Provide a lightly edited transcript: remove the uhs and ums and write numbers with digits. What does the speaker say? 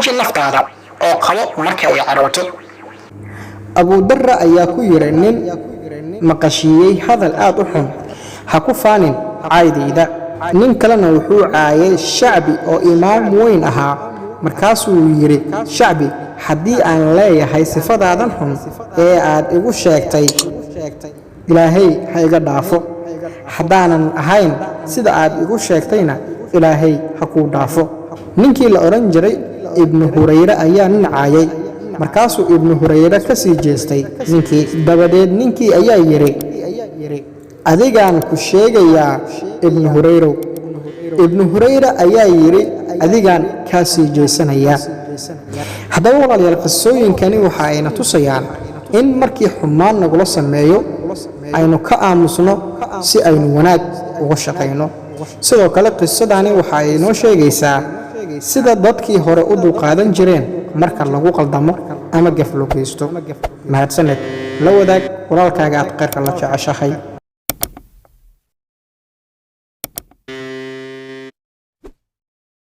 deji naftaada oo qabo marka ay carooto. Abu Darra ayaa ku yiri nin maqashiyay hadal aad u xun, ha ku faanin caydayda. nin kalena wuxuu caayay Shacbi oo imaam weyn ahaa, markaasuu yiri Shacbi, haddii aan leeyahay sifadaadan xun ee aad igu sheegtay, Ilaahay ha iga dhaafo. haddaanan ahayn sida aad igu sheegtayna Ilaahay ha kuu dhaafo. ninkii la oran jiray Ibn Hurayra ayaa nin caayay, markaasuu Ibn Hurayra ka sii jeestay ninkii. dabadeed ninkii ayaa yiri adigaan ku sheegayaa Ibn Hurayra. Ibn Hurayra ayaa yiri adigaan ka sii jeesanayaa. haddaba walaalayaal, qisooyinkani waxa ayna tusayaan in markii xumaan nagula sameeyo aynu ka aamusno si aynu wanaag uga shaqayno. sidoo kale qisadani waxa ay noo sheegaysaa sida dadkii hore u dulqaadan jireen marka lagu qaldamo ama gaf loo geysto. mahadsaned, la wadaag walaalkaaga aad khayrka la jeceshahay.